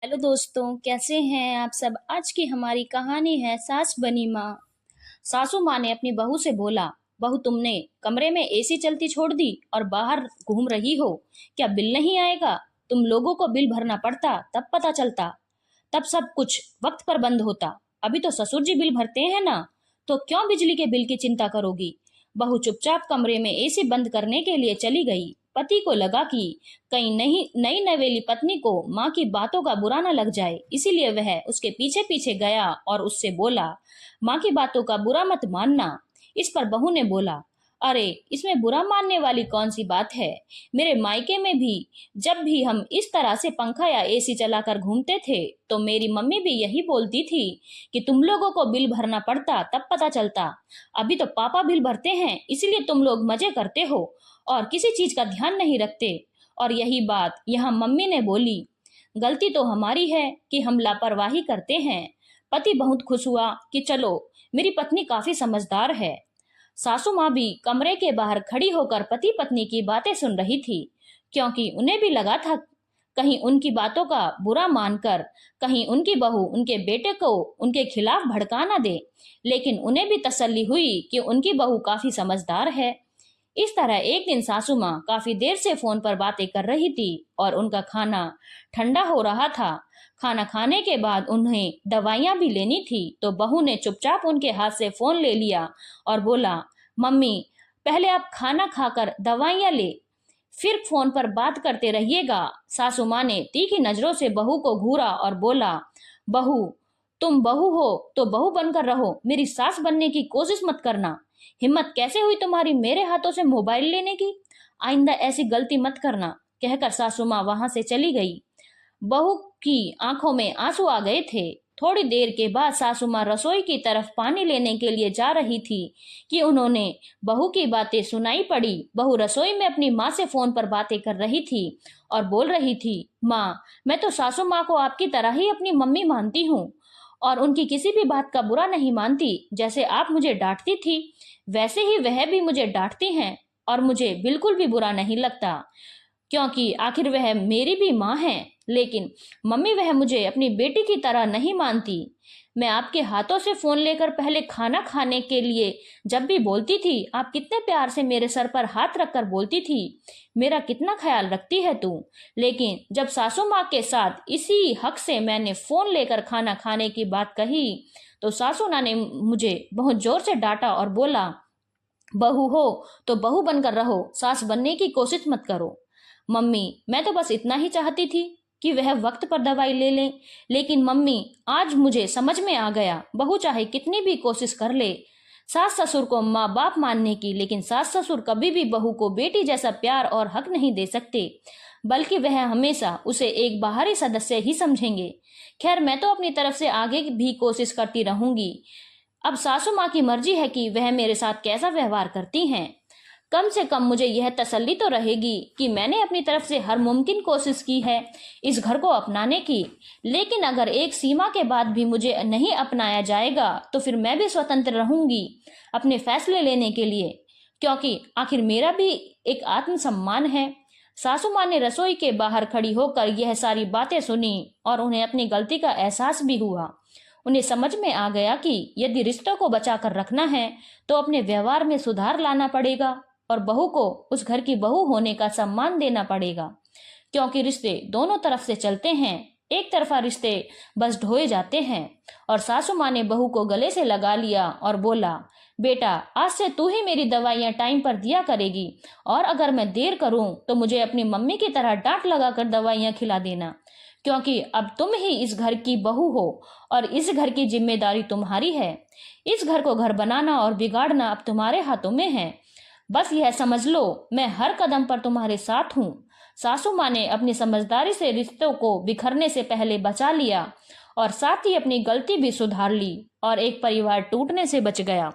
Hello दोस्तों, कैसे हैं आप सब। आज की हमारी कहानी है सास बनी माँ। सासू माँ ने अपनी बहू से बोला, बहू तुमने कमरे में एसी चलती छोड़ दी और बाहर घूम रही हो। क्या बिल नहीं आएगा? तुम लोगों को बिल भरना पड़ता, तब पता चलता। तब सब कुछ वक्त पर बंद होता। अभी तो ससुर जी बिल भरते हैं ना, तो क्यों बिजली के बिल की चिंता करोगी। बहू चुपचाप कमरे में एसी बंद करने के लिए चली गई। पति को लगा कि कहीं नहीं नई नवेली पत्नी को माँ की बातों का बुरा न लग जाए, इसीलिए वह उसके पीछे पीछे गया और उससे बोला, माँ की बातों का बुरा मत मानना। इस पर बहू ने बोला, अरे इसमें बुरा मानने वाली कौन सी बात है। मेरे मायके में भी जब भी हम इस तरह से पंखा या एसी चलाकर घूमते थे तो मेरी मम्मी भी यही बोलती थी कि तुम लोगों को बिल भरना पड़ता, तब पता चलता। अभी तो पापा बिल भरते हैं, इसलिए तुम लोग मजे करते हो और किसी चीज का ध्यान नहीं रखते। और यही बात यहाँ मम्मी ने बोली, गलती तो हमारी है कि हम लापरवाही करते हैं। पति बहुत खुश हुआ कि चलो, मेरी पत्नी काफी समझदार है। सासू माँ भी कमरे के बाहर खड़ी होकर पति पत्नी की बातें सुन रही थी, क्योंकि उन्हें भी लगा था कहीं उनकी बातों का बुरा मानकर कहीं उनकी बहू उनके बेटे को उनके खिलाफ भड़का ना दे। लेकिन उन्हें भी तसल्ली हुई कि उनकी बहू काफी समझदार है। इस तरह एक दिन सासू माँ काफी देर से फोन पर बातें कर रही थी और उनका खाना ठंडा हो रहा था। खाना खाने के बाद उन्हें दवाइयां भी लेनी थी, तो बहू ने चुपचाप उनके हाथ से फोन ले लिया और बोला, मम्मी पहले आप खाना खाकर दवाइयां ले, फिर फोन पर बात करते रहिएगा। सासू माँ ने तीखी नजरों से बहू को घूरा और बोला, बहू तुम बहू हो तो बहू बनकर रहो, मेरी सास बनने की कोशिश मत करना। हिम्मत कैसे हुई तुम्हारी मेरे हाथों से मोबाइल लेने की। आइंदा ऐसी गलती मत करना, कहकर सासू माँ वहां से चली गई। बहू की आंखों में आंसू आ गए थे। थोड़ी देर के बाद सासू माँ रसोई की तरफ पानी लेने के लिए जा रही थी कि उन्होंने बहू की बातें सुनाई पड़ी। बहू रसोई में अपनी माँ से फोन पर बातें कर रही थी और बोल रही थी, माँ मैं तो सासू माँ को आपकी तरह ही अपनी मम्मी मानती हूँ और उनकी किसी भी बात का बुरा नहीं मानती। जैसे आप मुझे डांटती थी वैसे ही वह भी मुझे डांटती हैं और मुझे बिल्कुल भी बुरा नहीं लगता, क्योंकि आखिर वह मेरी भी माँ है। लेकिन मम्मी वह मुझे अपनी बेटी की तरह नहीं मानती। मैं आपके हाथों से फोन लेकर पहले खाना खाने के लिए जब भी बोलती थी, आप कितने प्यार से मेरे सर पर हाथ रखकर बोलती थी, मेरा कितना ख्याल रखती है तू। लेकिन जब सासू माँ के साथ इसी हक से मैंने फोन लेकर खाना खाने की बात कही तो सासू माँ ने मुझे बहुत जोर से डांटा और बोला, बहू हो तो बहू बनकर रहो, सास बनने की कोशिश मत करो। मम्मी मैं तो बस इतना ही चाहती थी कि वह वक्त पर दवाई ले लें। लेकिन मम्मी आज मुझे समझ में आ गया, बहू चाहे कितनी भी कोशिश कर ले सास ससुर को माँ बाप मानने की, लेकिन सास ससुर कभी भी बहू को बेटी जैसा प्यार और हक नहीं दे सकते, बल्कि वह हमेशा उसे एक बाहरी सदस्य ही समझेंगे। खैर मैं तो अपनी तरफ से आगे भी कोशिश करती रहूंगी। अब सासू माँ की मर्जी है कि वह मेरे साथ कैसा व्यवहार करती हैं। कम से कम मुझे यह तसल्ली तो रहेगी कि मैंने अपनी तरफ से हर मुमकिन कोशिश की है इस घर को अपनाने की। लेकिन अगर एक सीमा के बाद भी मुझे नहीं अपनाया जाएगा तो फिर मैं भी स्वतंत्र रहूंगी अपने फैसले लेने के लिए, क्योंकि आखिर मेरा भी एक आत्मसम्मान है। सासू माँ ने रसोई के बाहर खड़ी होकर यह सारी बातें सुनी और उन्हें अपनी गलती का एहसास भी हुआ। उन्हें समझ में आ गया कि यदि रिश्तों को बचाकर रखना है तो अपने व्यवहार में सुधार लाना पड़ेगा और बहू को उस घर की बहू होने का सम्मान देना पड़ेगा, क्योंकि रिश्ते दोनों तरफ से चलते हैं, एक तरफा रिश्ते बस ढोए जाते हैं। और सासू माँ ने बहू को गले से लगा लिया और बोला, बेटा आज से तू ही मेरी दवाइयाँ टाइम पर दिया करेगी और अगर मैं देर करूं तो मुझे अपनी मम्मी की तरह डांट लगाकर दवाइयाँ खिला देना, क्योंकि अब तुम ही इस घर की बहू हो और इस घर की जिम्मेदारी तुम्हारी है। इस घर को घर बनाना और बिगाड़ना अब तुम्हारे हाथों में है। बस यह समझ लो मैं हर कदम पर तुम्हारे साथ हूँ। सासू माँ ने अपनी समझदारी से रिश्तों को बिखरने से पहले बचा लिया और साथ ही अपनी गलती भी सुधार ली और एक परिवार टूटने से बच गया।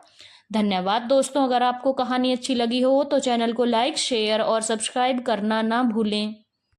धन्यवाद दोस्तों, अगर आपको कहानी अच्छी लगी हो तो चैनल को लाइक शेयर और सब्सक्राइब करना ना भूलें।